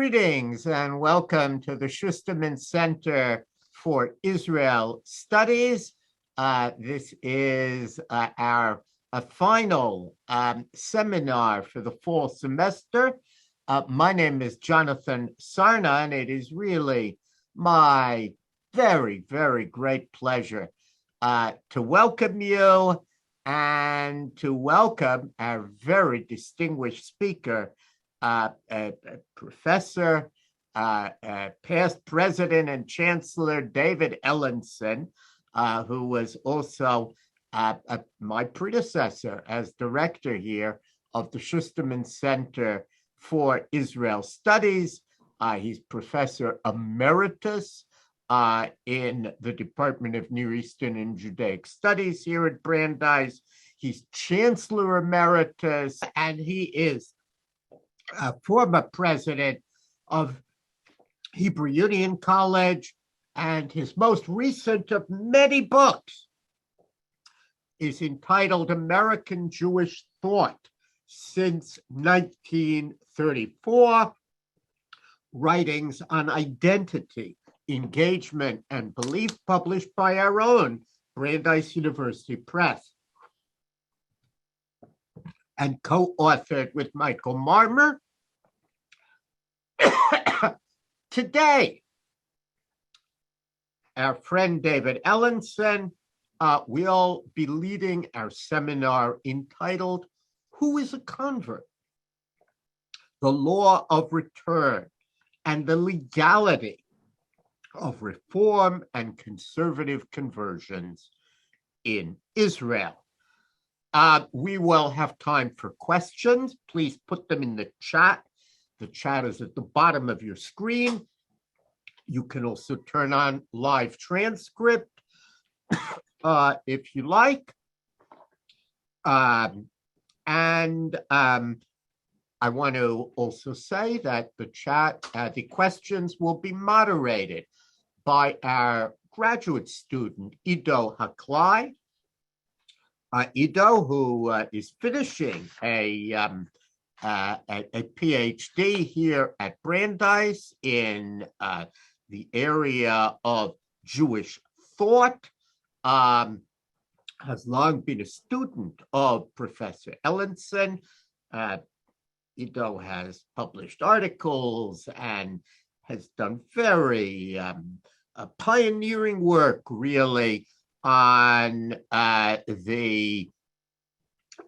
Greetings and welcome to the Schusterman Center for Israel Studies. This is our final seminar for the fall semester. My name is Jonathan Sarna, and it is really my very, very great pleasure to welcome you and to welcome our very distinguished speaker, Professor, past President and Chancellor David Ellenson, who was also my predecessor as director here of the Schusterman Center for Israel Studies. He's Professor Emeritus in the Department of Near Eastern and Judaic Studies here at Brandeis. He's Chancellor Emeritus, and he is former president of Hebrew Union College, and his most recent of many books is entitled American Jewish Thought Since 1934, Writings on Identity, Engagement, and Belief, published by our own Brandeis University Press, and co-authored with Michael Marmer. Today, our friend David Ellenson will be leading our seminar entitled, Who is a Convert? The Law of Return and the Legality of Reform and Conservative Conversions in Israel. We will have time for questions. Please put them in the chat. The chat is at the bottom of your screen. You can also turn on live transcript if you like. I want to also say that the chat, the questions will be moderated by our graduate student, Ido Haklai. Ido, who is finishing a PhD here at Brandeis in the area of Jewish thought, has long been a student of Professor Ellenson. Ido has published articles and has done very pioneering work, really, on the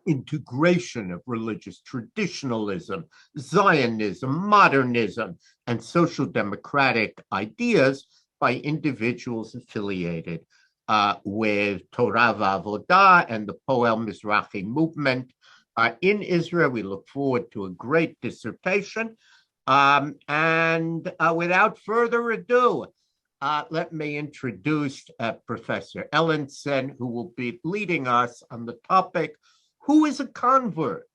integration of religious traditionalism, Zionism, modernism, and social democratic ideas by individuals affiliated with Torah V'Avodah and the Poel Mizrahi movement in Israel. We look forward to a great dissertation. And without further ado, let me introduce Professor Ellenson, who will be leading us on the topic, Who is a Convert?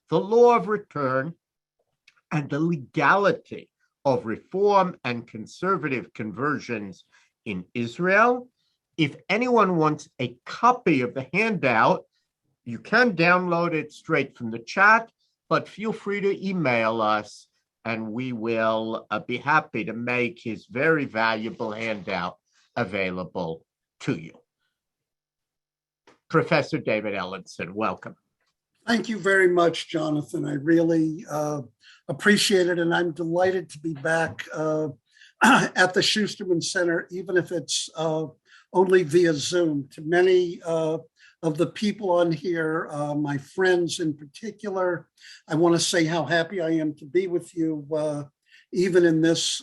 The Law of Return and the Legality of Reform and Conservative Conversions in Israel. If anyone wants a copy of the handout, you can download it straight from the chat, but feel free to email us and we will be happy to make his very valuable handout available to you. Professor David Ellenson, welcome. Thank you very much, Jonathan. I really appreciate it, and I'm delighted to be back at the Schusterman Center, even if it's only via Zoom. To many of the people on here, my friends in particular, I want to say how happy I am to be with you, even in this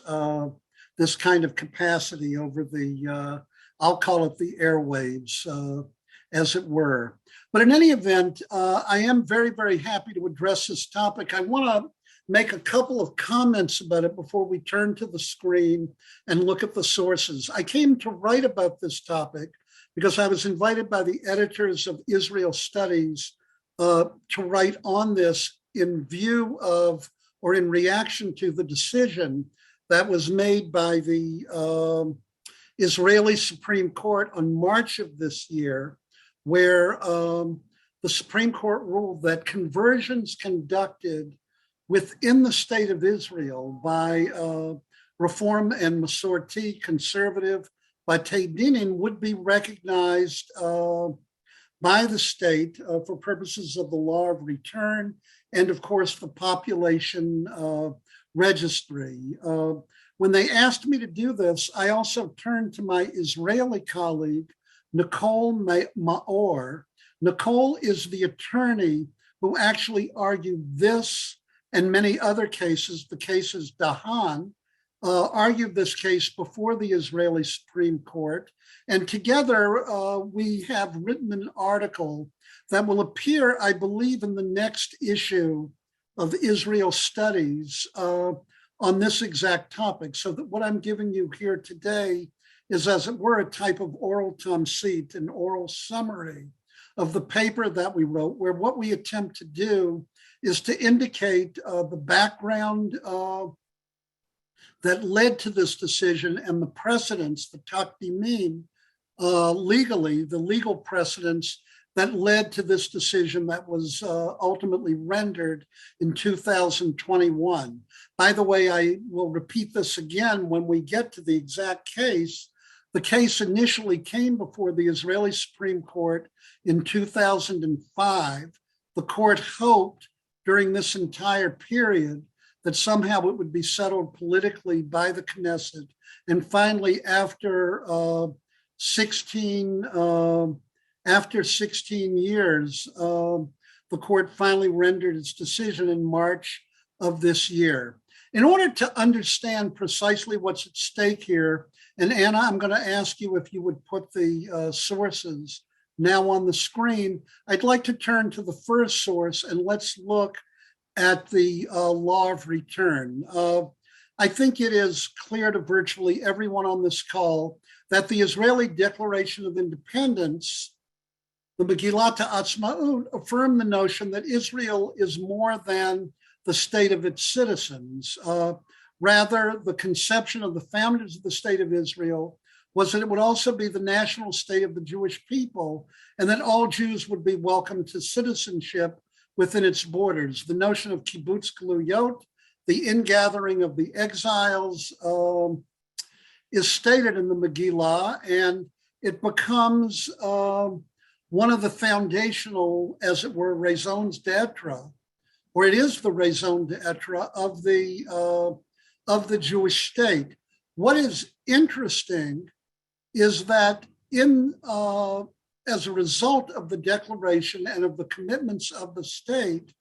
this kind of capacity over the, I'll call it the airwaves, as it were. But in any event, I am very, very happy to address this topic. I want to make a couple of comments about it before we turn to the screen and look at the sources. I came to write about this topic because I was invited by the editors of Israel Studies to write on this in view of, or in reaction to, the decision that was made by the Israeli Supreme Court on March of this year, where the Supreme Court ruled that conversions conducted within the state of Israel by Reform and Masorti, conservative, Batei Dinim, would be recognized by the state for purposes of the law of return and, of course, the population registry. When they asked me to do this, I also turned to my Israeli colleague, Nicole Maor. Nicole is the attorney who actually argued this and many other cases, the cases Dahan, argued this case before the Israeli Supreme Court. And together we have written an article that will appear, I believe, in the next issue of Israel Studies on this exact topic. So that what I'm giving you here today is, as it were, a type of oral tamsit, an oral summary of the paper that we wrote, where what we attempt to do is to indicate the background that led to this decision and the precedents, the takdimim, legally, the legal precedents that led to this decision that was ultimately rendered in 2021. By the way, I will repeat this again when we get to the exact case. The case initially came before the Israeli Supreme Court in 2005. The court hoped during this entire period that somehow it would be settled politically by the Knesset. And finally, after 16 years, the court finally rendered its decision in March of this year. In order to understand precisely what's at stake here, and Anna, I'm going to ask you if you would put the sources now on the screen. I'd like to turn to the first source and let's look at the law of return. I think it is clear to virtually everyone on this call that the Israeli Declaration of Independence, the Megillat Ha'atzmaut, affirmed the notion that Israel is more than the state of its citizens. Rather, the conception of the founders of the state of Israel was that it would also be the national state of the Jewish people, and that all Jews would be welcome to citizenship within its borders. The notion of kibbutz galuyot, the ingathering of the exiles, is stated in the Megillah, and it becomes one of the foundational, as it were, raisons d'etre, or it is the raison d'etre of the Jewish state. What is interesting is that as a result of the declaration and of the commitments of the state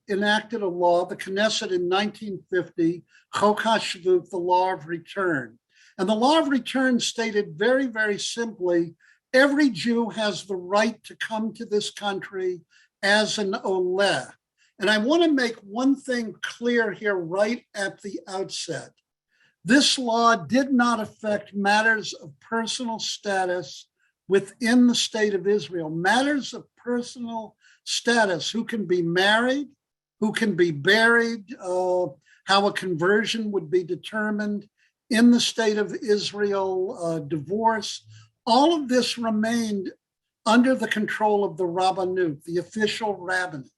enacted a law, the Knesset in 1950, HUC-JIR, the law of return. And the law of return stated very, very simply, every Jew has the right to come to this country as an oleh. And I want to make one thing clear here right at the outset. This law did not affect matters of personal status within the state of Israel. Matters of personal status, who can be married, who can be buried, how a conversion would be determined in the state of Israel, divorce, all of this remained under the control of the Rabbanut, the official rabbinate.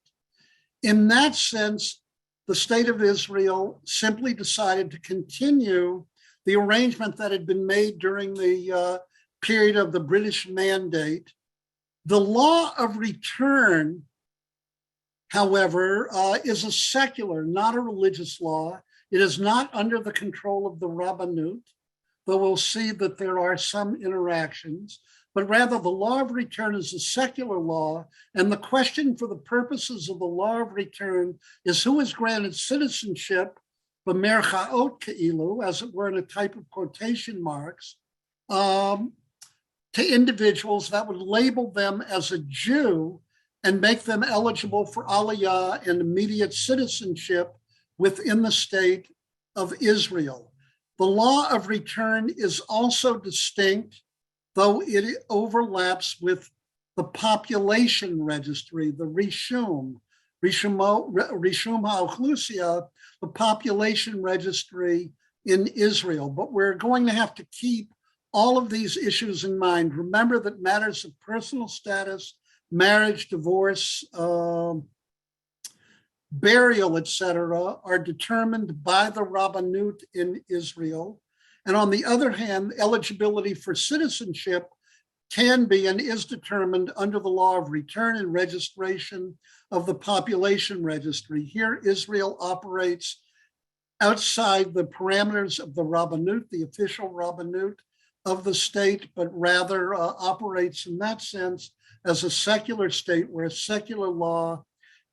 In that sense, the state of Israel simply decided to continue the arrangement that had been made during the period of the British Mandate. The law of return, however, is a secular, not a religious law. It is not under the control of the Rabbanut, though we'll see that there are some interactions, but rather the law of return is a secular law. And the question for the purposes of the law of return is who is granted citizenship, b'merchaot ke'ilu, as it were in a type of quotation marks, to individuals that would label them as a Jew and make them eligible for aliyah and immediate citizenship within the state of Israel. The law of return is also distinct, though it overlaps with the population registry, the Rishum HaOchlusia, the population registry in Israel. But we're going to have to keep all of these issues in mind. Remember that matters of personal status, marriage, divorce, burial, etc., are determined by the Rabbanut in Israel. And on the other hand, eligibility for citizenship can be and is determined under the law of return and registration of the population registry. Here, Israel operates outside the parameters of the Rabbanut, the official Rabbanut of the state, but rather operates in that sense as a secular state where secular law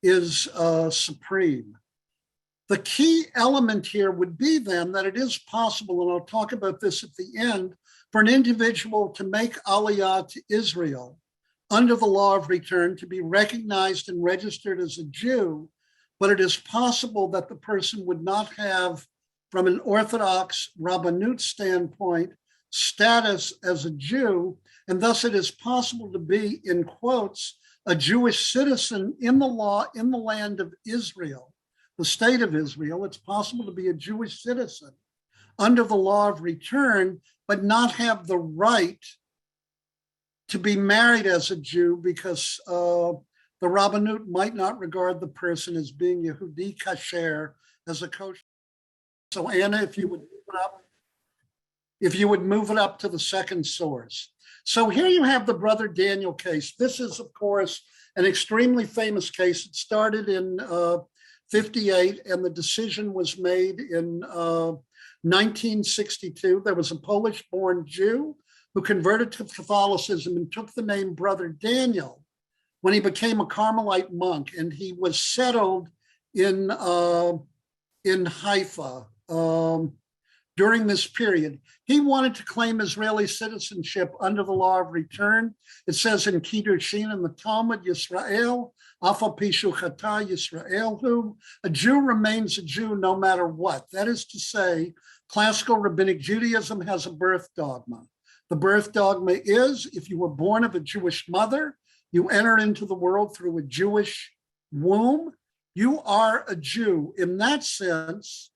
is supreme. The key element here would be then that it is possible, and I'll talk about this at the end, for an individual to make aliyah to Israel under the law of return, to be recognized and registered as a Jew, but it is possible that the person would not have, from an Orthodox Rabbanut standpoint, status as a Jew, and thus it is possible to be, in quotes, a Jewish citizen in the law in the land of Israel, the state of Israel. It's possible to be a Jewish citizen under the law of return, but not have the right to be married as a Jew because the Rabbanut might not regard the person as being Yehudi kasher, as a kosher. So Anna, if you would move it up to the second source. So here you have the Brother Daniel case. This is, of course, an extremely famous case. It started in 58, and the decision was made in 1962. There was a Polish-born Jew who converted to Catholicism and took the name Brother Daniel when he became a Carmelite monk, and he was settled in Haifa during this period. He wanted to claim Israeli citizenship under the law of return. It says in Kiddushin in the Talmud, Yisrael, Afa Pishu Chata Yisrael, who a Jew remains a Jew no matter what. That is to say, classical rabbinic Judaism has a birth dogma. The birth dogma is if you were born of a Jewish mother, you enter into the world through a Jewish womb, you are a Jew. In that sense,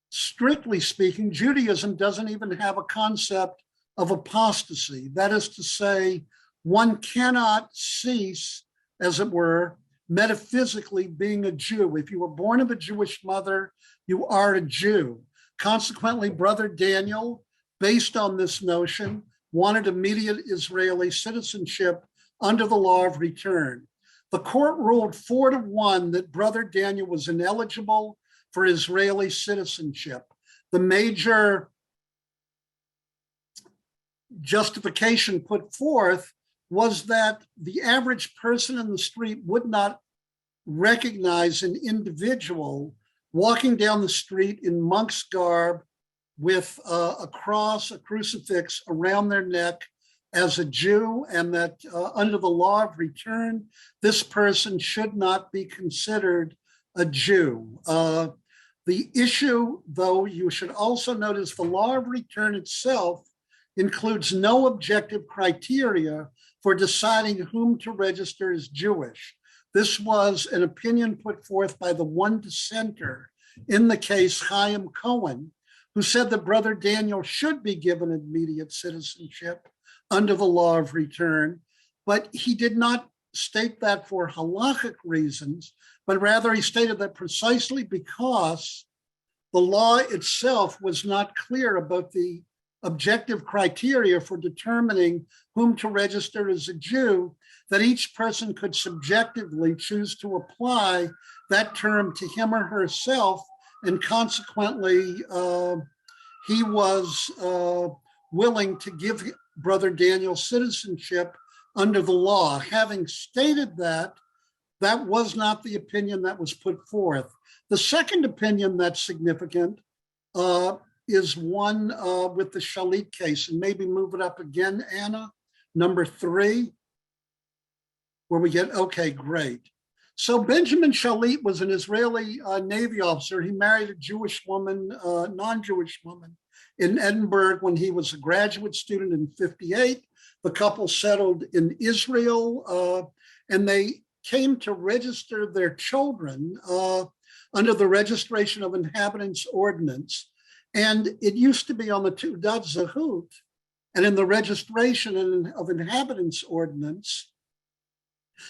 strictly speaking, Judaism doesn't even have a concept of apostasy. That is to say, one cannot cease, as it were, metaphysically being a Jew. If you were born of a Jewish mother, you are a Jew. Consequently, Brother Daniel, based on this notion, wanted immediate Israeli citizenship under the law of return. The court ruled 4-1 that Brother Daniel was ineligible for Israeli citizenship. The major justification put forth was that the average person in the street would not recognize an individual walking down the street in monk's garb with a cross, a crucifix around their neck as a Jew, and that under the law of return, this person should not be considered a Jew. The issue, though, you should also notice the law of return itself includes no objective criteria for deciding whom to register as Jewish. This was an opinion put forth by the one dissenter in the case, Chaim Cohen, who said that Brother Daniel should be given immediate citizenship under the law of return, but he did not state that for halachic reasons, but rather he stated that precisely because the law itself was not clear about the objective criteria for determining whom to register as a Jew, that each person could subjectively choose to apply that term to him or herself, and consequently, he was willing to give Brother Daniel citizenship under the law. Having stated that, that was not the opinion that was put forth. The second opinion that's significant is one with the Shalit case, and maybe move it up again, Anna, number 3, where we get, okay, great. So Benjamin Shalit was an Israeli Navy officer. He married a Jewish woman, non-Jewish woman, in Edinburgh when he was a graduate student in 58. The couple settled in Israel, and they came to register their children under the Registration of Inhabitants Ordinance. And it used to be on the Teudat Zahut, and in the Registration of Inhabitants Ordinance,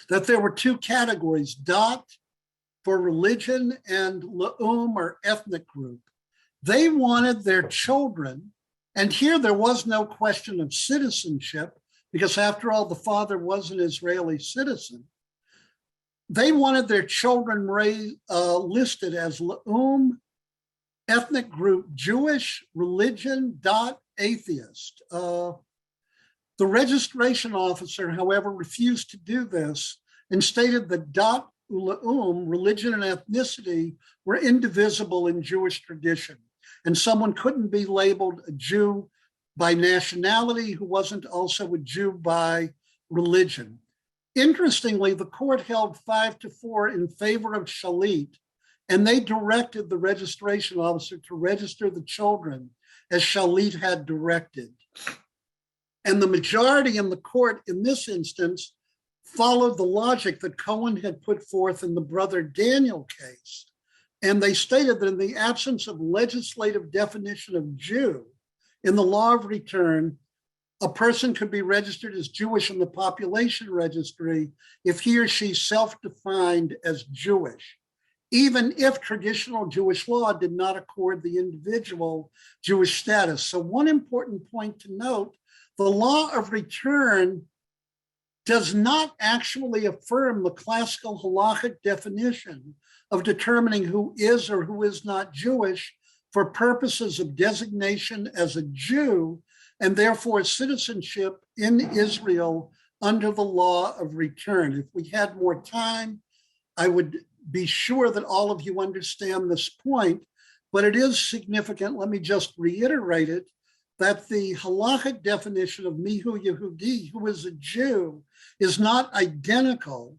that there were 2 categories, dot for religion and L'um or ethnic group. They wanted their children, and here there was no question of citizenship, because after all, the father was an Israeli citizen. They wanted their children listed as L'um, ethnic group Jewish, religion, atheist. The registration officer, however, refused to do this and stated that L'um, religion and ethnicity, were indivisible in Jewish tradition. And someone couldn't be labeled a Jew by nationality who wasn't also a Jew by religion. Interestingly, the court held 5-4 in favor of Shalit, and they directed the registration officer to register the children as Shalit had directed. And the majority in the court in this instance followed the logic that Cohen had put forth in the Brother Daniel case. And they stated that in the absence of legislative definition of Jew in the law of return, a person could be registered as Jewish in the population registry if he or she self-defined as Jewish, even if traditional Jewish law did not accord the individual Jewish status. So one important point to note, the law of return does not actually affirm the classical halachic definition of determining who is or who is not Jewish for purposes of designation as a Jew and therefore citizenship in Israel under the law of return. If we had more time, I would be sure that all of you understand this point, but it is significant, let me just reiterate it, that the halachic definition of mihu Yehudi, who is a Jew, is not identical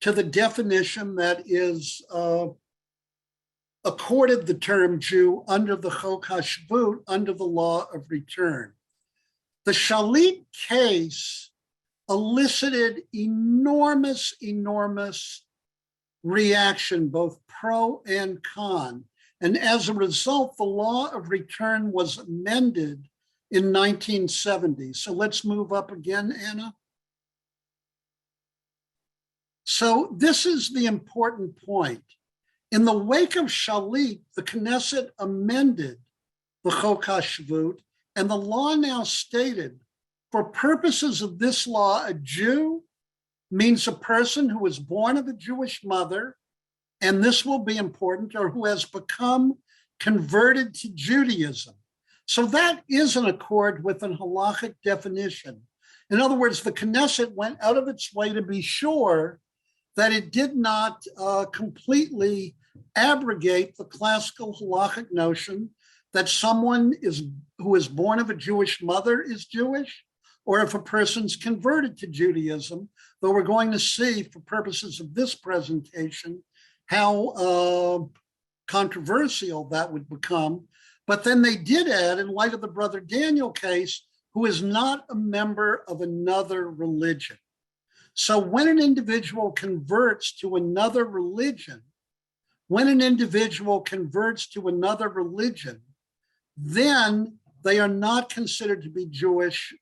to the definition that is accorded the term Jew under the HUC-JIR, under the law of return. The Shalit case elicited enormous reaction, both pro and con. And as a result, the law of return was amended in 1970. So let's move up again, Anna. So this is the important point. In the wake of Shalit, the Knesset amended the HUC-JIR, and the law now stated, for purposes of this law, a Jew means a person who was born of a Jewish mother, and this will be important, or who has become converted to Judaism. So that is in accord with an halachic definition. In other words, the Knesset went out of its way to be sure that it did not completely abrogate the classical halachic notion that someone who is born of a Jewish mother is Jewish, or if a person's converted to Judaism, though we're going to see for purposes of this presentation how controversial that would become. But then they did add, in light of the Brother Daniel case, who is not a member of another religion. So when an individual converts to another religion, then they are not considered to be Jewish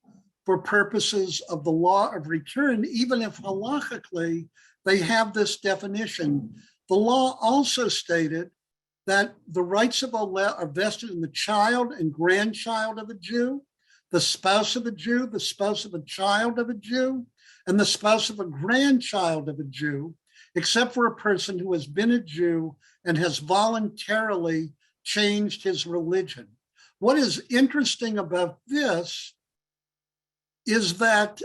for purposes of the law of return, even if halachically they have this definition. The law also stated that the rights of Allah are vested in the child and grandchild of a Jew, the spouse of a Jew, the spouse of a child of a Jew, and the spouse of a grandchild of a Jew, except for a person who has been a Jew and has voluntarily changed his religion. What is interesting about this is that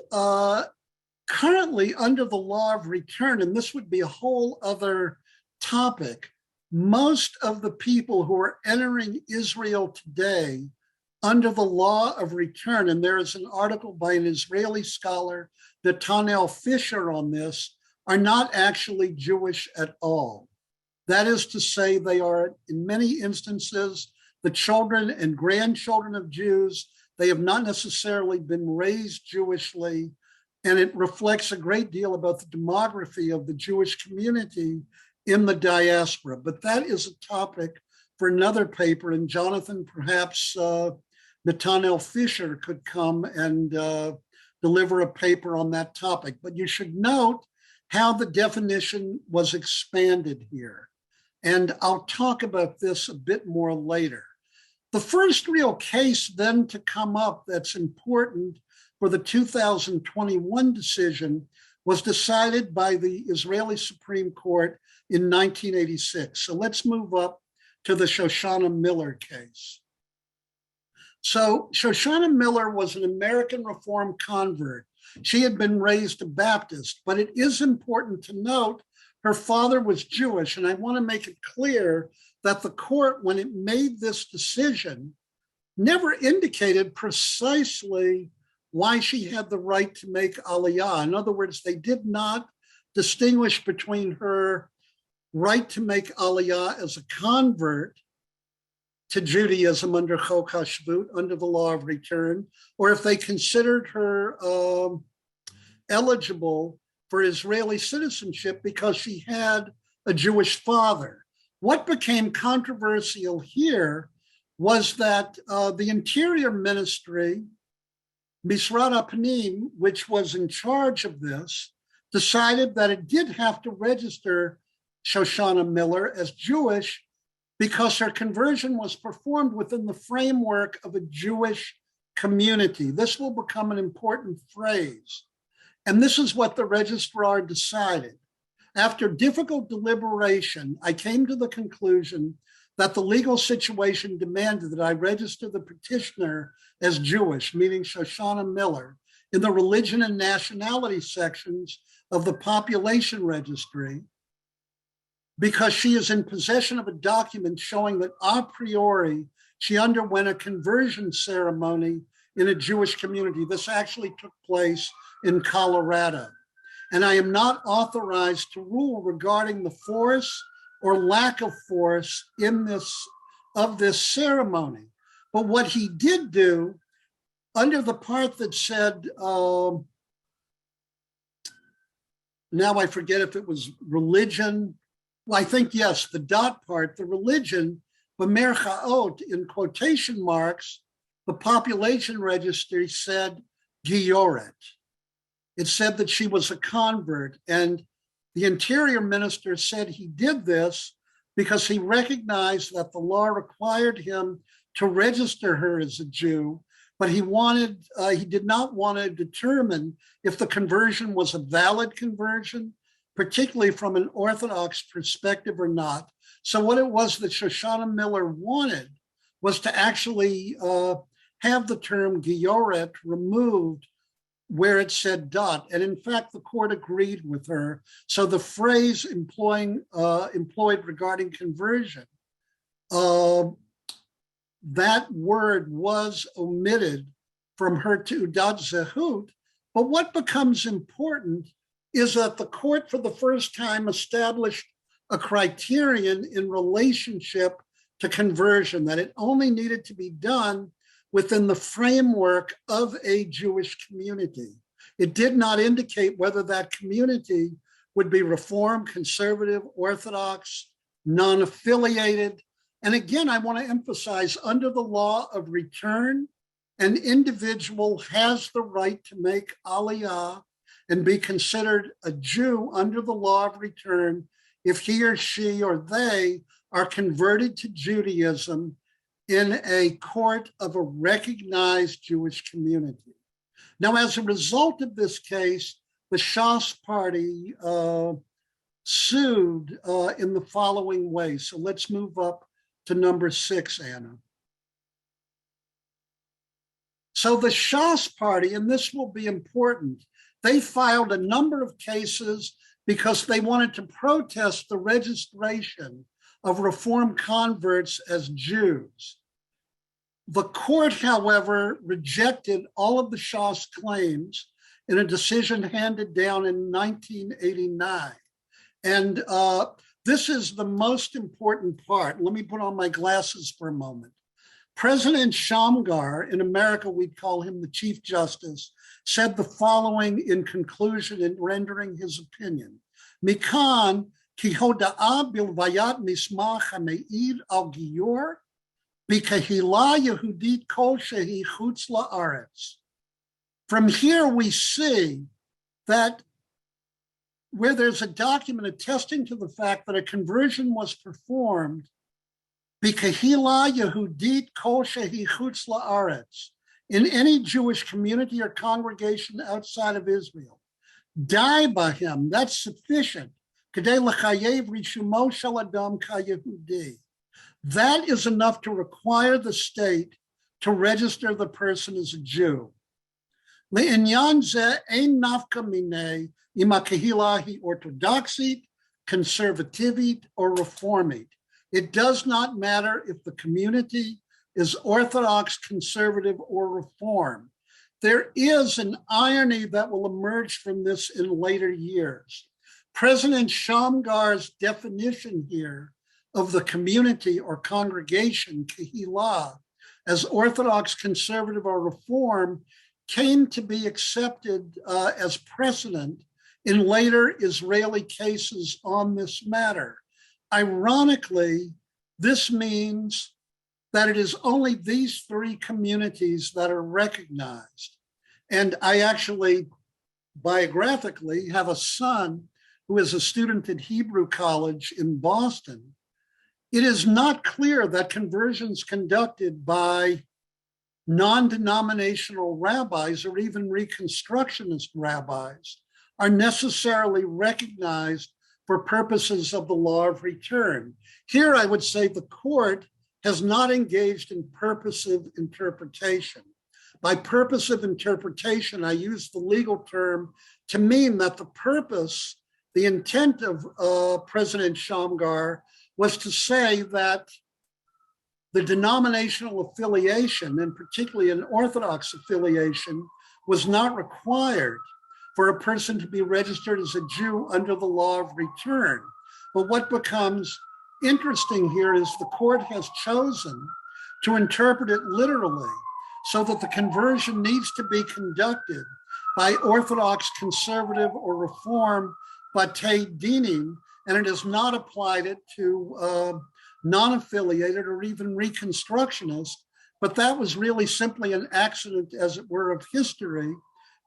currently under the law of return, and this would be a whole other topic, most of the people who are entering Israel today under the law of return, and there is an article by an Israeli scholar, Netanel Fisher, on this, are not actually Jewish at all. That is to say, they are, in many instances, the children and grandchildren of Jews. They have not necessarily been raised Jewishly, and it reflects a great deal about the demography of the Jewish community in the diaspora. But that is a topic for another paper, and Jonathan, perhaps Netanel Fisher could come and deliver a paper on that topic. But you should note how the definition was expanded here. And I'll talk about this a bit more later. The first real case then to come up that's important for the 2021 decision was decided by the Israeli Supreme Court in 1986. So let's move up to the Shoshana Miller case. So Shoshana Miller was an American Reform convert. She had been raised a Baptist, but it is important to note her father was Jewish. And I want to make it clear that the court, when it made this decision, never indicated precisely why she had the right to make Aliyah. In other words, they did not distinguish between her right to make Aliyah as a convert to Judaism under HUC-JIR, under the law of return, or if they considered her eligible for Israeli citizenship because she had a Jewish father. What became controversial here was that the Interior Ministry, Misrad HaPnim, which was in charge of this, decided that it did have to register Shoshana Miller as Jewish because her conversion was performed within the framework of a Jewish community. This will become an important phrase. And this is what the registrar decided. After difficult deliberation, I came to the conclusion that the legal situation demanded that I register the petitioner as Jewish, meaning Shoshana Miller, in the religion and nationality sections of the population registry, because she is in possession of a document showing that a priori she underwent a conversion ceremony in a Jewish community. This actually took place in Colorado. And I am not authorized to rule regarding the force or lack of force in this ceremony. But what he did do, under the part that said, now I forget if it was religion. Well, I think, yes, the dot part, the religion, b'merchaot, in quotation marks, the population registry said Gioret. It said that she was a convert. And the Interior Minister said he did this because he recognized that the law required him to register her as a Jew, but he did not want to determine if the conversion was a valid conversion, particularly from an Orthodox perspective or not. So what it was that Shoshana Miller wanted was to actually have the term Gioret removed where it said dot. And in fact, the court agreed with her. So the phrase employed regarding conversion, that word was omitted from her Teudat Zehut. But what becomes important is that the court for the first time established a criterion in relationship to conversion, that it only needed to be done within the framework of a Jewish community. It did not indicate whether that community would be Reform, Conservative, Orthodox, non-affiliated. And again, I want to emphasize, under the law of return, an individual has the right to make Aliyah and be considered a Jew under the law of return if he or she or they are converted to Judaism in a court of a recognized Jewish community. Now, as a result of this case, the Shas party sued in the following way. So let's move up to number 6, Anna. So the Shas party, and this will be important, they filed a number of cases because they wanted to protest the registration of Reform converts as Jews. The court, however, rejected all of the Shas claims in a decision handed down in 1989. And this is the most important part. Let me put on my glasses for a moment. President Shamgar, in America, we'd call him the Chief Justice, said the following in conclusion in rendering his opinion. Mikan ki hoda'a bilvayat mismach hameid al giyur b'kehila Yehudit kol shehi chutz la'aretz. From here we see that where there's a document attesting to the fact that a conversion was performed B'kehila Yehudit kol shehi chutz la'aretz, in any Jewish community or congregation outside of Israel. Die by him, that's sufficient. Kedei l'chayev rishumo shel adam ka'Yehudi. That is enough to require the state to register the person as a Jew. Le'inyan zeh ein nafka minei im ha'kehila hi orthodoxit, conservativit, or reformit. It does not matter if the community is Orthodox, conservative, or reform. There is an irony that will emerge from this in later years. President Shamgar's definition here of the community or congregation, Kehillah, as Orthodox, conservative, or reform came to be accepted as precedent in later Israeli cases on this matter. Ironically, this means that it is only these three communities that are recognized. And I actually, biographically, have a son who is a student at Hebrew College in Boston. It is not clear that conversions conducted by non-denominational rabbis or even Reconstructionist rabbis are necessarily recognized for purposes of the law of return. Here, I would say the court has not engaged in purposive interpretation. By purposive interpretation, I use the legal term to mean that the purpose, the intent of President Shamgar was to say that the denominational affiliation, and particularly an Orthodox affiliation, was not required for a person to be registered as a Jew under the law of return. But what becomes interesting here is the court has chosen to interpret it literally, so that the conversion needs to be conducted by Orthodox, conservative, or reform batei dinim, and it has not applied it to non-affiliated or even Reconstructionist. But that was really simply an accident, as it were, of history,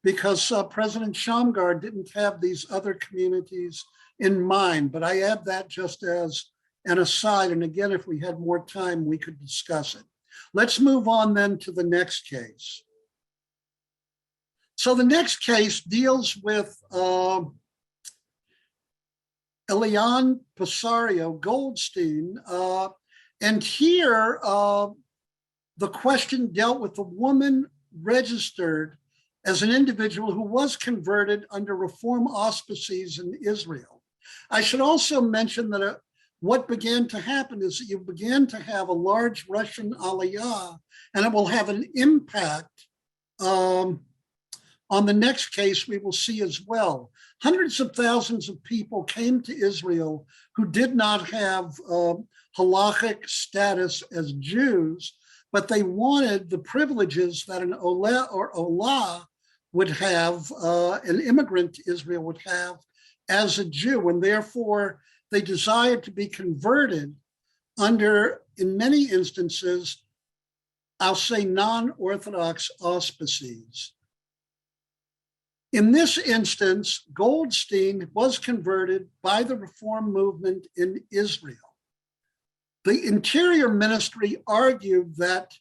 because President Shamgar didn't have these other communities in mind. But I add that just as an aside. And again, if we had more time, we could discuss it. Let's move on then to the next case. So the next case deals with Elian Pasario Goldstein. And here, the question dealt with a woman registered as an individual who was converted under reform auspices in Israel. I should also mention that what began to happen is that you began to have a large Russian aliyah, and it will have an impact on the next case we will see as well. Hundreds of thousands of people came to Israel who did not have halachic status as Jews, but they wanted the privileges that an Oleh or Olah would have, an immigrant to Israel would have as a Jew, and therefore they desired to be converted under, in many instances, I'll say non-Orthodox auspices. In this instance, Goldstein was converted by the Reform movement in Israel. The Interior Ministry argued that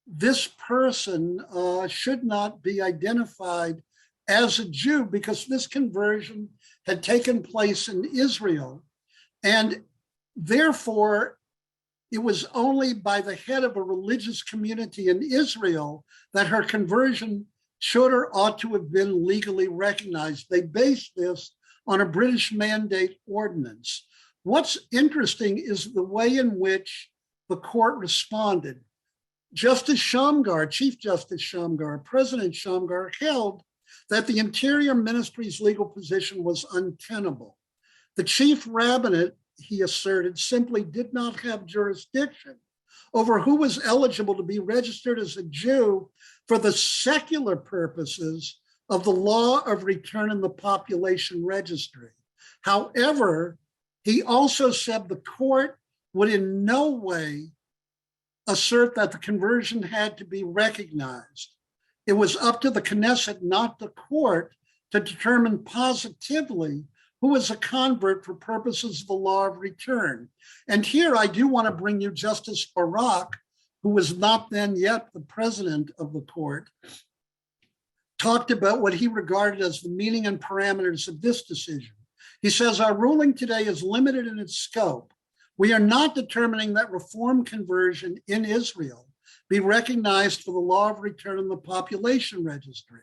this person should not be identified as a Jew because this conversion had taken place in Israel. And therefore, it was only by the head of a religious community in Israel that her conversion should or ought to have been legally recognized. They based this on a British mandate ordinance. What's interesting is the way in which the court responded. Justice Shamgar, Chief Justice Shamgar, President Shamgar held that the Interior Ministry's legal position was untenable. The chief rabbinate, he asserted, simply did not have jurisdiction over who was eligible to be registered as a Jew for the secular purposes of the law of return in the population registry. However, he also said the court would in no way assert that the conversion had to be recognized. It was up to the Knesset, not the court, to determine positively who is a convert for purposes of the law of return. And here I do want to bring you Justice Barak, who was not then yet the president of the court, talked about what he regarded as the meaning and parameters of this decision. He says, our ruling today is limited in its scope. We are not determining that reform conversion in Israel be recognized for the law of return in the population registry.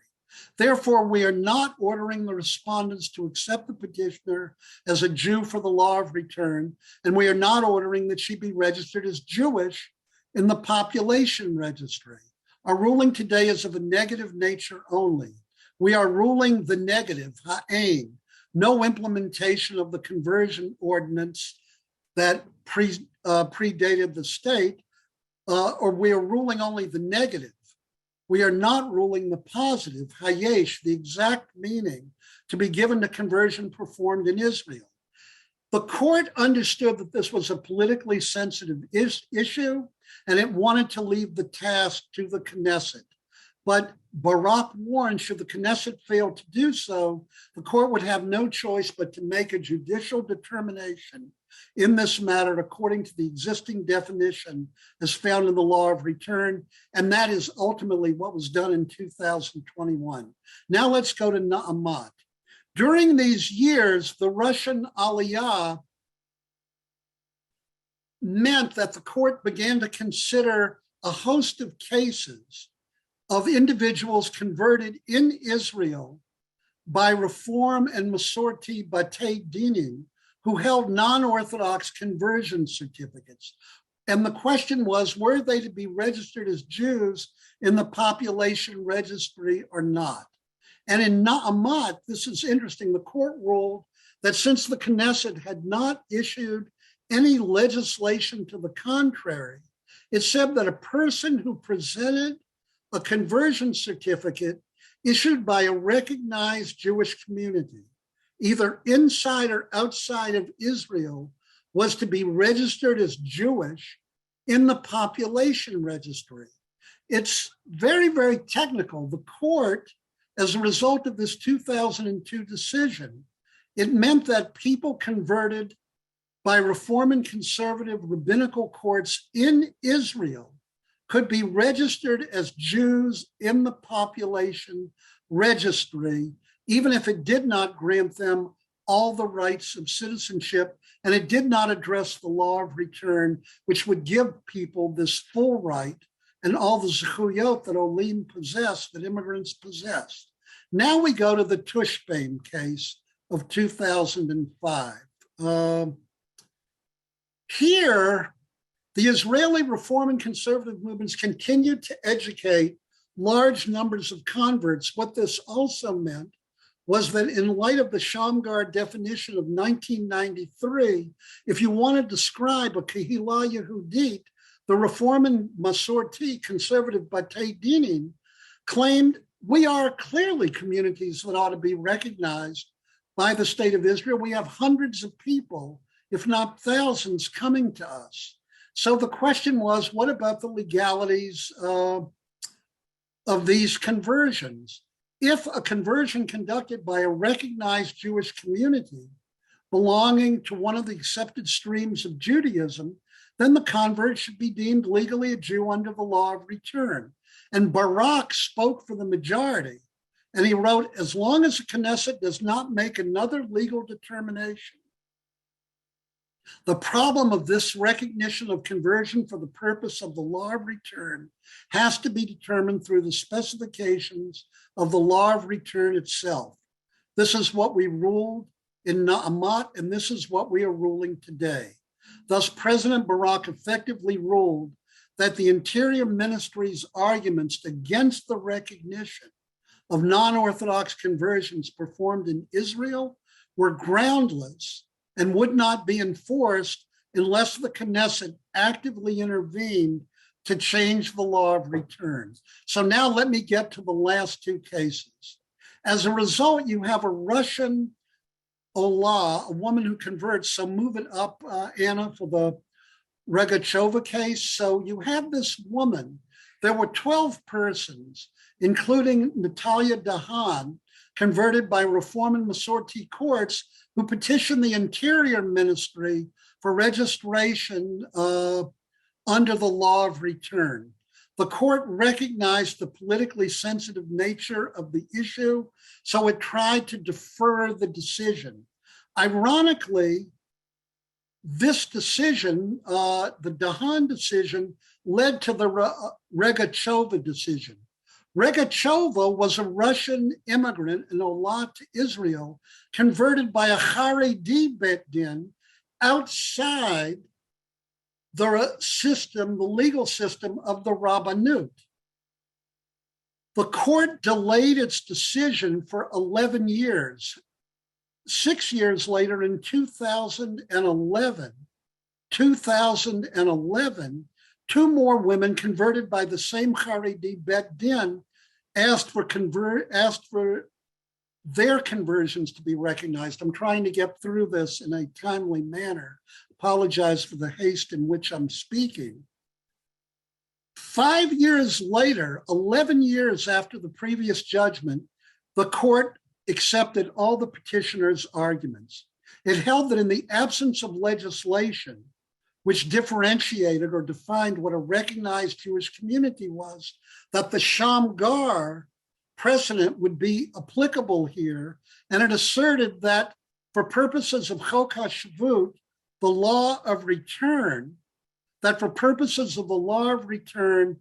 Therefore, we are not ordering the respondents to accept the petitioner as a Jew for the law of return, and we are not ordering that she be registered as Jewish in the population registry. Our ruling today is of a negative nature only. We are ruling the negative, ha'ain, no implementation of the conversion ordinance that predated the state, or we are ruling only the negative. We are not ruling the positive, hayesh, the exact meaning to be given to conversion performed in Israel. The court understood that this was a politically sensitive issue, and it wanted to leave the task to the Knesset. But Barak warned, should the Knesset fail to do so, the court would have no choice but to make a judicial determination in this matter according to the existing definition as found in the law of return, and that is ultimately what was done in 2021. Now let's go to Na'amat. During these years, the Russian Aliyah meant that the court began to consider a host of cases of individuals converted in Israel by Reform and Masorti Batei Dinim, who held non-Orthodox conversion certificates. And the question was, were they to be registered as Jews in the population registry or not? And in Na'amat, this is interesting, the court ruled that since the Knesset had not issued any legislation to the contrary, it said that a person who presented a conversion certificate issued by a recognized Jewish community, either inside or outside of Israel, was to be registered as Jewish in the population registry. It's very, very technical. The court, as a result of this 2002 decision, it meant that people converted by Reform and conservative rabbinical courts in Israel could be registered as Jews in the population registry, even if it did not grant them all the rights of citizenship, and it did not address the law of return, which would give people this full right and all the zechuyot that Olim possess, that immigrants possess. Now we go to the Tushbain case of 2005. Here, the Israeli Reform and conservative movements continued to educate large numbers of converts. What this also meant was that in light of the Shamgar definition of 1993, if you want to describe a Kehillah Yehudit, the Reform and Masorti conservative Batei Dinim claimed we are clearly communities that ought to be recognized by the state of Israel. We have hundreds of people, if not thousands, coming to us. So the question was, what about the legalities of these conversions? If a conversion conducted by a recognized Jewish community belonging to one of the accepted streams of Judaism, then the convert should be deemed legally a Jew under the law of return. And Barak spoke for the majority, and he wrote, as long as the Knesset does not make another legal determination, the problem of this recognition of conversion for the purpose of the law of return has to be determined through the specifications of the law of return itself. This is what we ruled in Na'amat, and this is what we are ruling today. Thus, President Barak effectively ruled that the Interior Ministry's arguments against the recognition of non-Orthodox conversions performed in Israel were groundless and would not be enforced unless the Knesset actively intervened to change the law of return. So now let me get to the last two cases. As a result, you have a Russian Olah, a woman who converts. So move it up, Anna, for the Regachova case. So you have this woman. There were 12 persons, including Natalia Dahan, converted by Reform and Masorti courts who petitioned the Interior Ministry for registration under the law of return. The court recognized the politically sensitive nature of the issue, so it tried to defer the decision. Ironically, this decision, the Dahan decision, led to the Regachova decision. Regachova was a Russian immigrant in Olat to Israel, converted by a Haredi Bet Din outside the system, the legal system of the Rabbanut. The court delayed its decision for 11 years. 6 years later, in 2011, two more women converted by the same Haredi Bet Din asked for their conversions to be recognized. I'm trying to get through this in a timely manner. Apologize for the haste in which I'm speaking. 5 years later, 11 years after the previous judgment, the court accepted all the petitioners' arguments. It held that in the absence of legislation, which differentiated or defined what a recognized Jewish community was, that the Shamgar precedent would be applicable here. And it asserted that for purposes of HUC-JIR, the law of return, that for purposes of the law of return,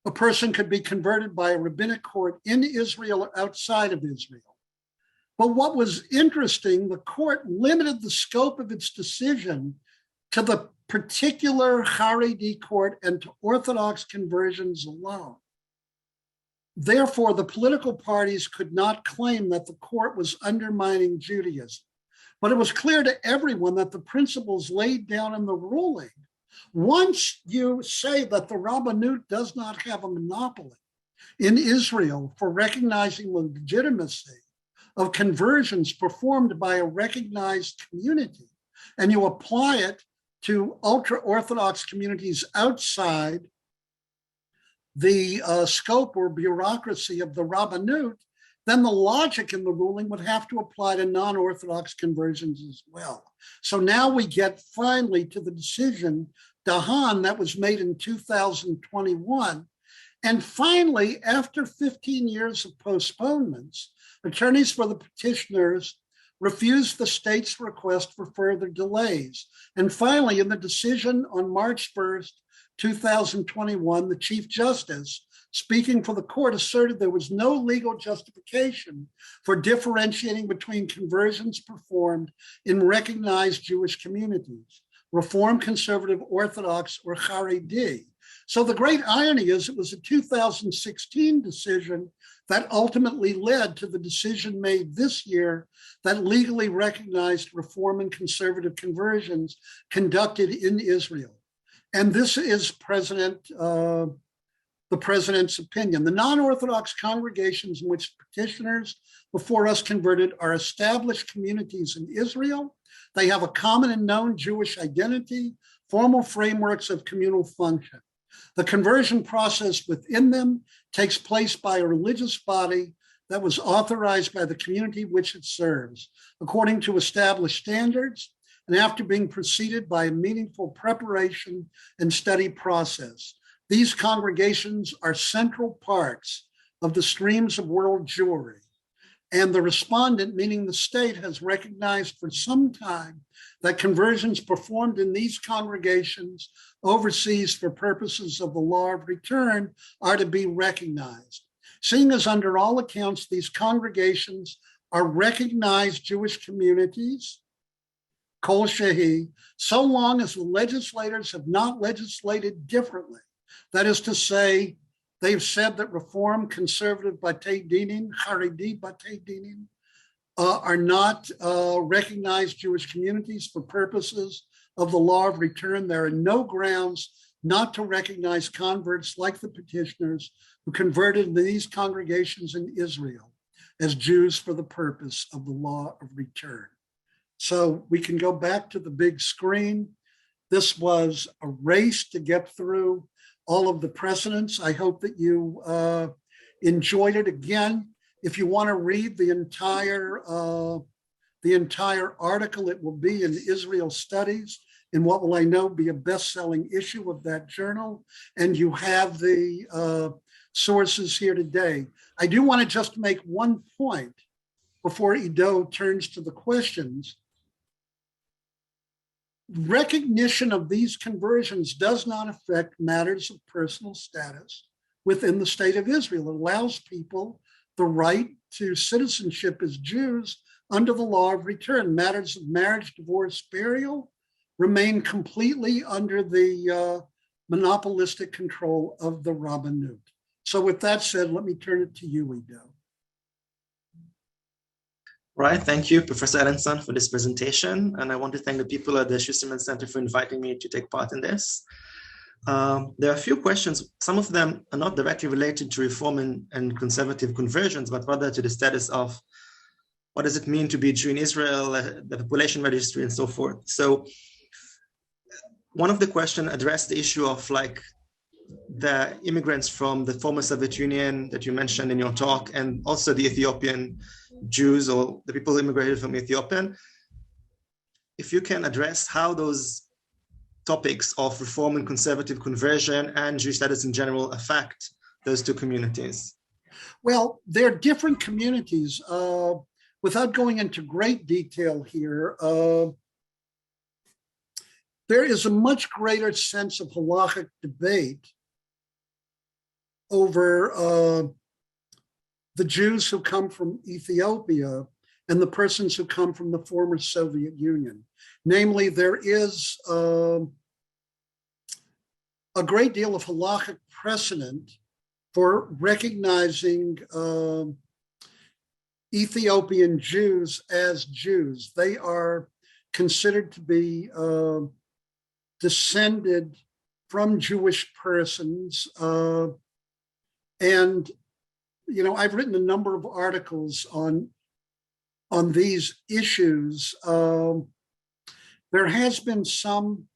a person could be converted by a rabbinic court in Israel or outside of Israel. But what was interesting, the court limited the scope of its decision to the particular Haredi court and to Orthodox conversions alone. Therefore, the political parties could not claim that the court was undermining Judaism. But it was clear to everyone that the principles laid down in the ruling, once you say that the Rabbanut does not have a monopoly in Israel for recognizing the legitimacy of conversions performed by a recognized community, and you apply it to ultra-Orthodox communities outside the scope or bureaucracy of the Rabbanut, then the logic in the ruling would have to apply to non-Orthodox conversions as well. So now we get finally to the decision, Dahan, that was made in 2021. And finally, after 15 years of postponements, attorneys for the petitioners refused the state's request for further delays. And finally, in the decision on March 1st, 2021, the Chief Justice, speaking for the court, asserted there was no legal justification for differentiating between conversions performed in recognized Jewish communities, Reform, Conservative, Orthodox, or Haredi. So the great irony is it was a 2016 decision that ultimately led to the decision made this year that legally recognized Reform and Conservative conversions conducted in Israel. And this is the president's opinion. The non-Orthodox congregations in which petitioners before us converted are established communities in Israel. They have a common and known Jewish identity, formal frameworks of communal function. The conversion process within them takes place by a religious body that was authorized by the community which it serves, according to established standards, and after being preceded by a meaningful preparation and study process. These congregations are central parts of the streams of world Jewry. And the respondent, meaning the state, has recognized for some time that conversions performed in these congregations overseas for purposes of the law of return are to be recognized. Seeing as under all accounts, these congregations are recognized Jewish communities, kol shehi, so long as the legislators have not legislated differently. That is to say, they've said that Reform, Conservative Batei Dinim, Haredi Batei Dinim are not recognized Jewish communities for purposes of the law of return. There are no grounds not to recognize converts like the petitioners who converted these congregations in Israel as Jews for the purpose of the law of return. So we can go back to the big screen. This was a race to get through all of the precedents. I hope that you enjoyed it. Again, If you want to read the entire article, it will be in Israel Studies, in what will I know be a best-selling issue of that journal. And you have the sources here today. I do want to just make one point before Ido turns to the questions. Recognition of these conversions does not affect matters of personal status within the state of Israel. It allows people the right to citizenship as Jews under the law of return. Matters of marriage, divorce, burial remain completely under the monopolistic control of the Rabbanut. So with that said, let me turn it to you, Ido. Right, thank you, Professor Ellenson, for this presentation. And I want to thank the people at the Schusterman Center for inviting me to take part in this. There are a few questions. Some of them are not directly related to reform and conservative conversions, but rather to the status of what does it mean to be Jew in Israel, the population registry, and so forth. So one of the questions addressed the issue of like the immigrants from the former Soviet Union that you mentioned in your talk, and also the Ethiopian Jews or the people who immigrated from Ethiopia. If you can address how those topics of reform and conservative conversion and Jewish status in general affect those two communities. Well, they're different communities. Without going into great detail here, there is a much greater sense of halachic debate over the Jews who come from Ethiopia and the persons who come from the former Soviet Union. Namely, there is a great deal of halachic precedent for recognizing Ethiopian Jews as Jews. They are considered to be descended from Jewish persons. And, you know, I've written a number of articles on these issues. There has been some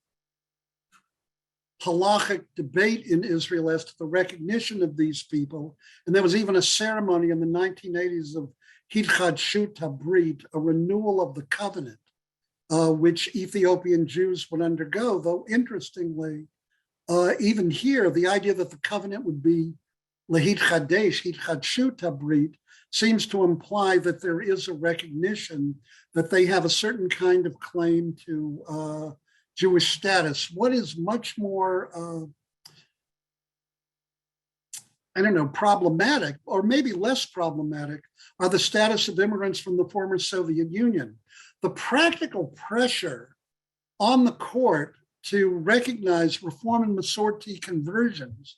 halachic debate in Israel as to the recognition of these people. And there was even a ceremony in the 1980s of HUC-JIR, a renewal of the covenant, which Ethiopian Jews would undergo. Though interestingly, even here, the idea that the covenant would be lehitchadesh, HUC-JIR, seems to imply that there is a recognition that they have a certain kind of claim to Jewish status. What is much more, problematic, or maybe less problematic, are the status of immigrants from the former Soviet Union. The practical pressure on the court to recognize Reform and Masorti conversions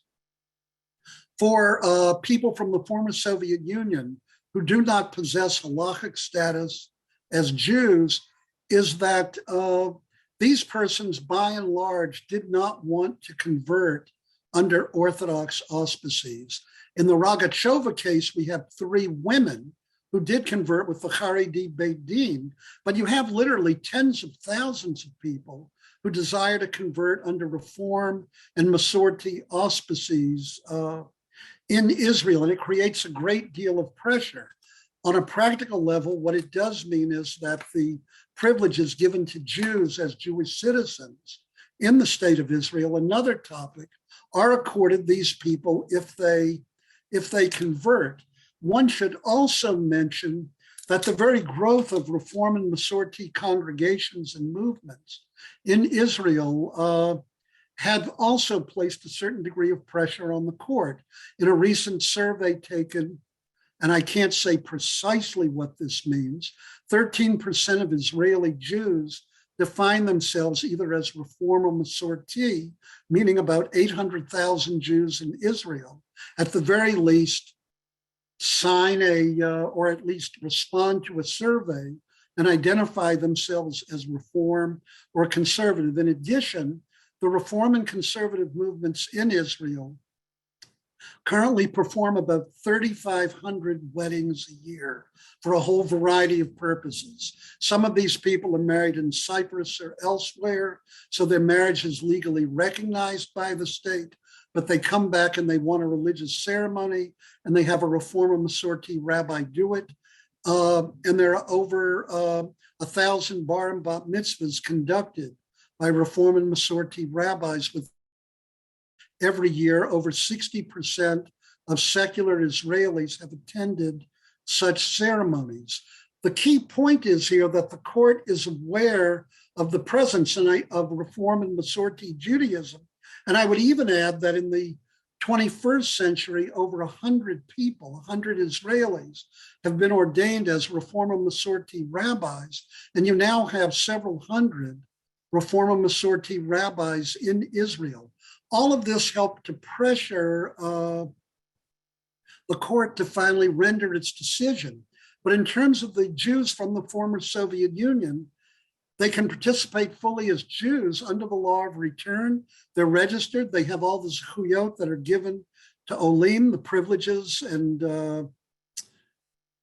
for people from the former Soviet Union who do not possess halachic status as Jews is that these persons, by and large, did not want to convert under Orthodox auspices. In the Rogachova case, we have 3 women who did convert with the Haredi Beit Din, but you have literally tens of thousands of people who desire to convert under Reform and Masorti auspices in Israel, and it creates a great deal of pressure. On a practical level, what it does mean is that the privileges given to Jews as Jewish citizens in the state of Israel, another topic, are accorded these people if they convert. One should also mention that the very growth of Reform and Masorti congregations and movements in Israel have also placed a certain degree of pressure on the court. In a recent survey taken, and I can't say precisely what this means, 13% of Israeli Jews define themselves either as Reform or Masorti, meaning about 800,000 Jews in Israel, at the very least sign or at least respond to a survey and identify themselves as Reform or conservative. In addition, the Reform and conservative movements in Israel currently perform about 3,500 weddings a year for a whole variety of purposes. Some of these people are married in Cyprus or elsewhere, so their marriage is legally recognized by the state. but they come back and they want a religious ceremony, and they have a Reformer Masorti rabbi do it. And there are over 1,000 bar and bat mitzvahs conducted by Reform and Masorti rabbis with every year. Over 60% of secular Israelis have attended such ceremonies. The key point is here that the court is aware of the presence of Reform and Masorti Judaism. And I would even add that in the 21st century, over 100 people, 100 Israelis, have been ordained as Reform and Masorti rabbis. And you now have several hundred Reform and Masorti rabbis in Israel. All of this helped to pressure the court to finally render its decision. But in terms of the Jews from the former Soviet Union, they can participate fully as Jews under the law of return. They're registered. They have all the zechuyot that are given to Olim, the privileges and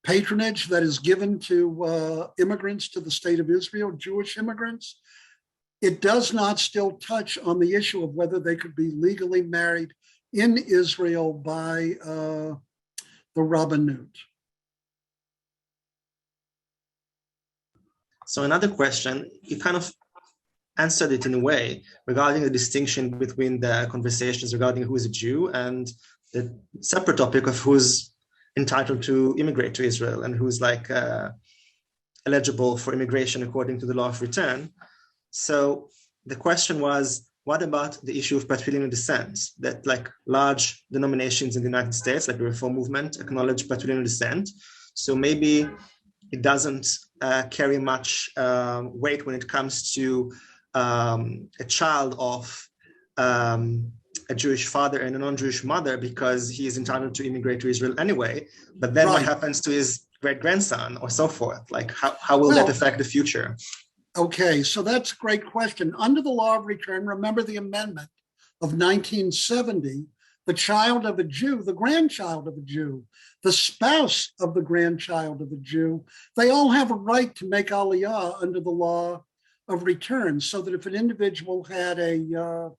patronage that is given to immigrants to the state of Israel, Jewish immigrants. It does not still touch on the issue of whether they could be legally married in Israel by the Rabbanut. So another question, you kind of answered it in a way regarding the distinction between the conversations regarding who is a Jew and the separate topic of who's entitled to immigrate to Israel and who's like eligible for immigration according to the law of return. So the question was, what about the issue of patrilineal descent? That like large denominations in the United States, like the Reform movement, acknowledge patrilineal descent. So maybe it doesn't carry much weight when it comes to a child of a Jewish father and a non-Jewish mother because he is entitled to immigrate to Israel anyway. But then what happens to his great-grandson or so forth? Like how will that affect the future? Okay, so that's a great question. Under the law of return, remember the amendment of 1970, the child of a Jew, the grandchild of a Jew, the spouse of the grandchild of a Jew, they all have a right to make aliyah under the law of return, so that if an individual had a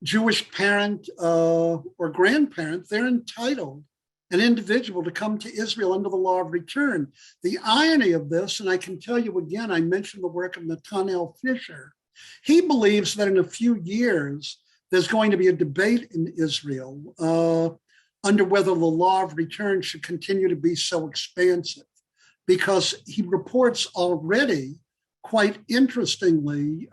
Jewish parent or grandparent, they're entitled, an individual, to come to Israel under the law of return. The irony of this, and I can tell you again, I mentioned the work of Nathaniel Fisher. He believes that in a few years, there's going to be a debate in Israel under whether the law of return should continue to be so expansive, because he reports already, quite interestingly,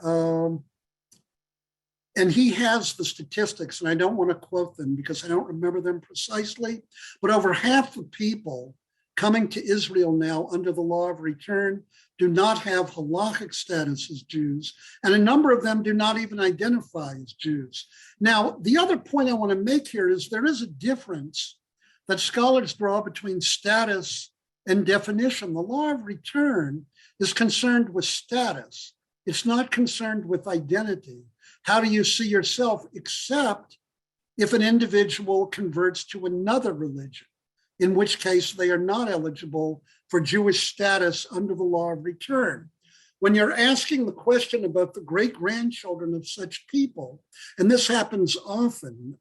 and he has the statistics, and I don't want to quote them because I don't remember them precisely, but over half the people coming to Israel now under the law of return do not have halachic status as Jews, and a number of them do not even identify as Jews. Now, the other point I want to make here is there is a difference that scholars draw between status and definition. The law of return is concerned with status. It's not concerned with identity. How do you see yourself, except if an individual converts to another religion, in which case they are not eligible for Jewish status under the law of return. When you're asking the question about the great-grandchildren of such people, and this happens often,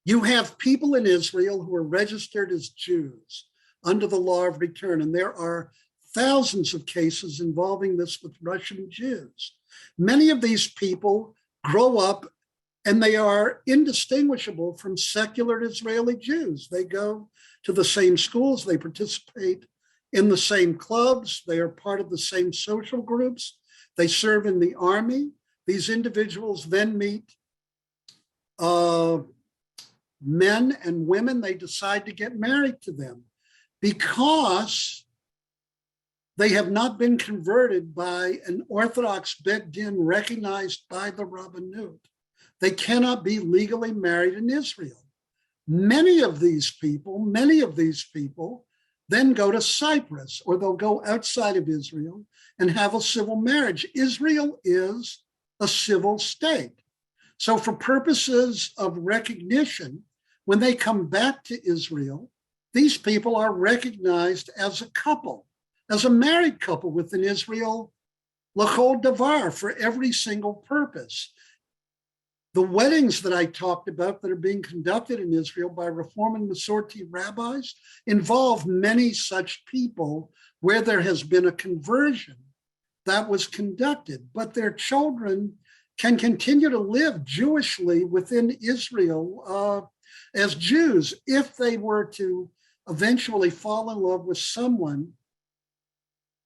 you have people in Israel who are registered as Jews under the law of return, and there are thousands of cases involving this with Russian Jews. Many of these people grow up and they are indistinguishable from secular Israeli Jews. They go to the same schools, they participate in the same clubs, they are part of the same social groups, they serve in the army. These individuals then meet men and women, they decide to get married to them because they have not been converted by an Orthodox Bet Din recognized by the Rabbanut. They cannot be legally married in Israel. Many of these people then go to Cyprus, or they'll go outside of Israel and have a civil marriage. Israel is a civil state. So for purposes of recognition, when they come back to Israel, these people are recognized as a couple, as a married couple within Israel, l'chol davar, for every single purpose. The weddings that I talked about that are being conducted in Israel by Reform and Masorti rabbis involve many such people where there has been a conversion that was conducted, but their children can continue to live Jewishly within Israel as Jews if they were to eventually fall in love with someone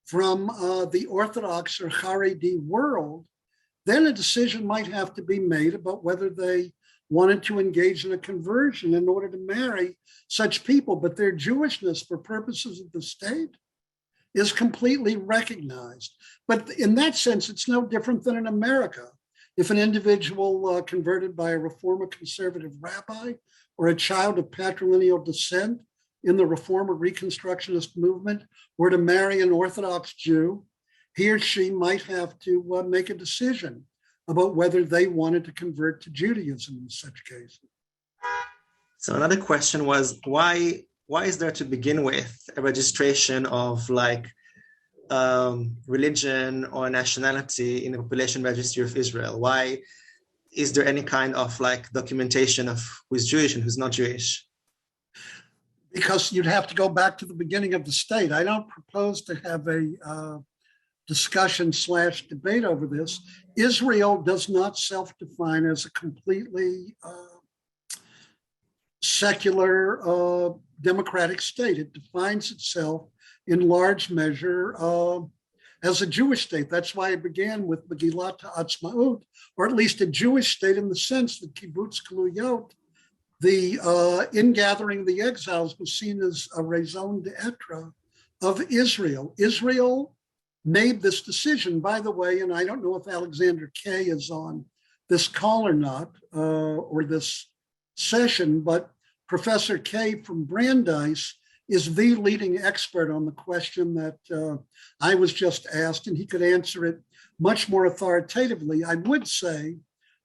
from the Orthodox or Haredi world. Then a decision might have to be made about whether they wanted to engage in a conversion in order to marry such people. But their Jewishness for purposes of the state is completely recognized. But in that sense, it's no different than in America. If an individual converted by a Reformer conservative rabbi or a child of patrilineal descent in the Reformer Reconstructionist movement were to marry an Orthodox Jew, he or she might have to make a decision about whether they wanted to convert to Judaism in such cases. So another question was, why is there to begin with a registration of religion or nationality in the population registry of Israel? Why is there any kind of documentation of who's Jewish and who's not Jewish? Because you'd have to go back to the beginning of the state. I don't propose to have a discussion/debate over this. Israel does not self-define as a completely secular democratic state. It defines itself in large measure as a Jewish state. That's why it began with Megillat Ha'atzmaut, or at least a Jewish state in the sense that Kibbutz Galuyot, the ingathering of the exiles, was seen as a raison d'etre of Israel. Israel made this decision, by the way, and I don't know if Alexander Kay is on this call or not, or this session, but Professor Kay from Brandeis is the leading expert on the question that I was just asked, and he could answer it much more authoritatively. I would say,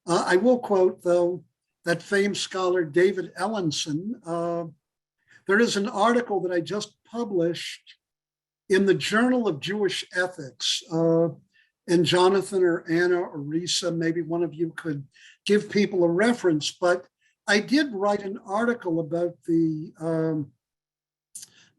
I will quote, though, that famed scholar David Ellenson. There is an article that I just published in the Journal of Jewish Ethics, and Jonathan or Anna or Risa, maybe one of you could give people a reference, but I did write an article about the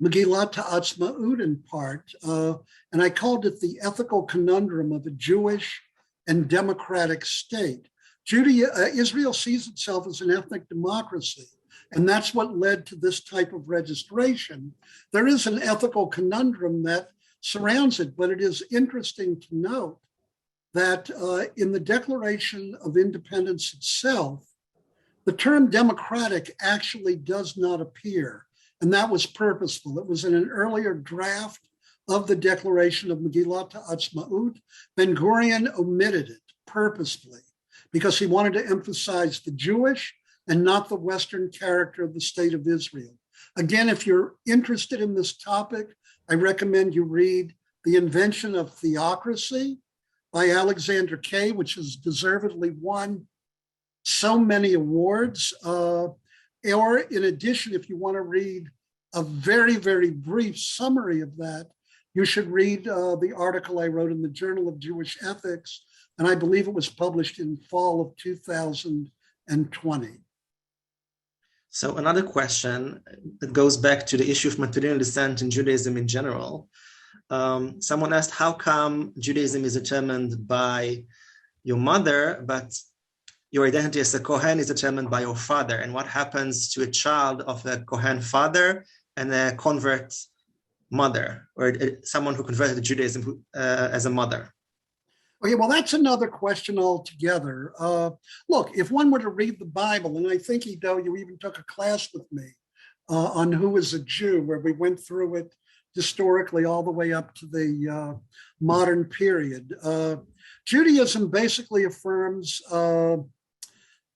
Megillat Ha'atzmaut in part, and I called it the ethical conundrum of a Jewish and democratic state. Israel sees itself as an ethnic democracy, and that's what led to this type of registration. There is an ethical conundrum that surrounds it, but it is interesting to note that in the Declaration of Independence itself, the term democratic actually does not appear, and that was purposeful. It was in an earlier draft of the Declaration of Megillat Ha'atzmaut. Ben-Gurion omitted it purposefully because he wanted to emphasize the Jewish and not the Western character of the state of Israel. Again, if you're interested in this topic, I recommend you read The Invention of Theocracy by Alexander Kay, which has deservedly won so many awards. Or in addition, if you want to read a very, very brief summary of that, you should read the article I wrote in the Journal of Jewish Ethics, and I believe it was published in fall of 2020. So another question that goes back to the issue of matrilineal descent in Judaism in general. Someone asked, how come Judaism is determined by your mother, but your identity as a Kohen is determined by your father? And what happens to a child of a Kohen father and a convert mother, or someone who converted to Judaism as a mother? Okay, well, that's another question altogether. Look, if one were to read the Bible, and I think, Ido, you even took a class with me on who is a Jew, where we went through it historically all the way up to the modern period. Judaism basically affirms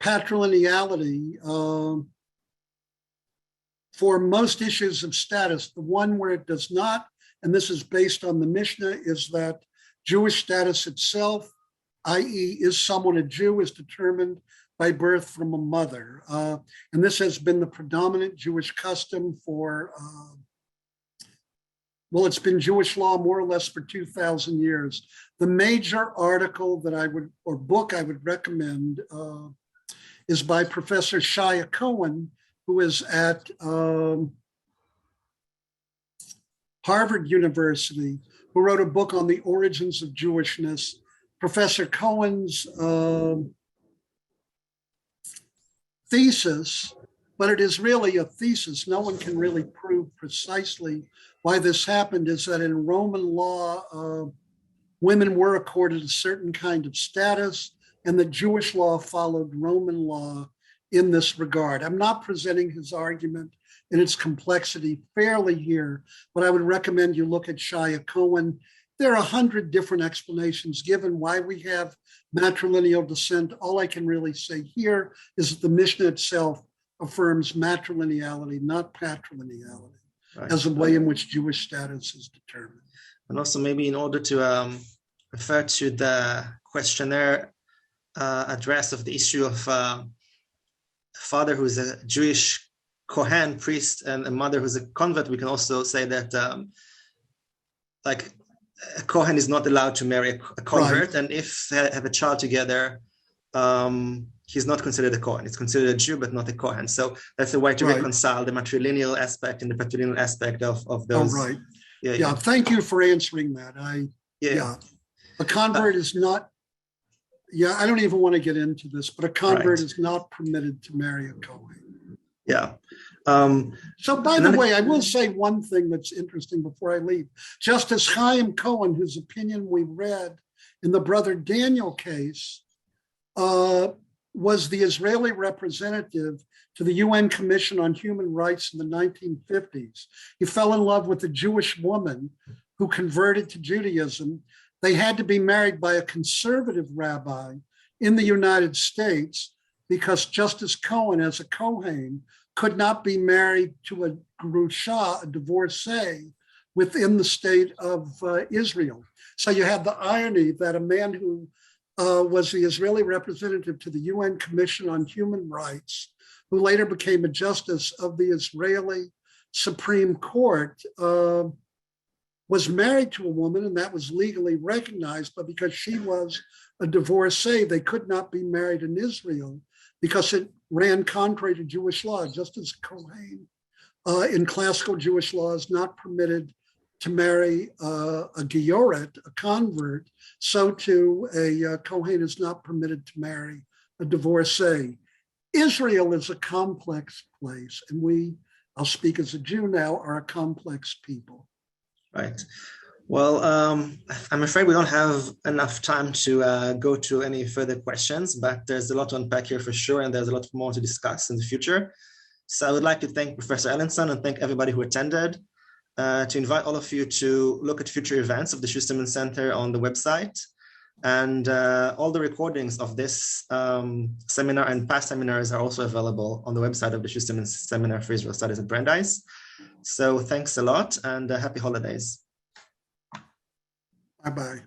patrilineality for most issues of status. The one where it does not, and this is based on the Mishnah, is that Jewish status itself, i.e., is someone a Jew, is determined by birth from a mother. And this has been the predominant Jewish custom for, well, it's been Jewish law more or less for 2,000 years. The major article that I would, or book I would recommend is by Professor Shia Cohen, who is at Harvard University, who wrote a book on the origins of Jewishness. Professor Cohen's thesis, but it is really a thesis, no one can really prove precisely why this happened, is that in Roman law, women were accorded a certain kind of status, and the Jewish law followed Roman law in this regard. I'm not presenting his argument in its complexity fairly here, but I would recommend you look at Shia Cohen. There are 100 different explanations given why we have matrilineal descent. All I can really say here is that the Mishnah itself affirms matrilineality, not patrilineality, right, as a way in which Jewish status is determined. And also maybe in order to refer to the questionnaire address of the issue of a father who's a Jewish Kohen priest and a mother who's a convert, we can also say that like a Kohen is not allowed to marry a convert, right, and if they have a child together, he's not considered a Kohen. It's considered a Jew, but not a Kohen. So that's a way to reconcile the matrilineal aspect and the patrilineal aspect of those. Oh, right. Yeah. Thank you for answering that. A convert is not. Yeah, I don't even want to get into this, but a convert is not permitted to marry a Kohen. Yeah. So by the way, I will say one thing that's interesting before I leave. Justice Chaim Cohen, whose opinion we read in the Brother Daniel case, was the Israeli representative to the UN Commission on Human Rights in the 1950s. He fell in love with a Jewish woman who converted to Judaism. They had to be married by a conservative rabbi in the United States because Justice Cohen, as a Kohen, could not be married to a grusha, a divorcee, within the state of Israel. So you have the irony that a man who was the Israeli representative to the UN Commission on Human Rights, who later became a justice of the Israeli Supreme Court, was married to a woman, and that was legally recognized, but because she was a divorcee, they could not be married in Israel because it ran contrary to Jewish law. Just as Kohen in classical Jewish law is not permitted to marry a Gioret, a convert, so too a Kohen is not permitted to marry a divorcee. Israel is a complex place, and we, I'll speak as a Jew now, are a complex people. Right. Well, I'm afraid we don't have enough time to go to any further questions, but there's a lot to unpack here for sure, and there's a lot more to discuss in the future. So I would like to thank Professor Ellenson and thank everybody who attended, to invite all of you to look at future events of the Schusterman Center on the website, and all the recordings of this seminar and past seminars are also available on the website of the Schusterman Seminar for Israel Studies at Brandeis. So thanks a lot, and happy holidays. Bye-bye.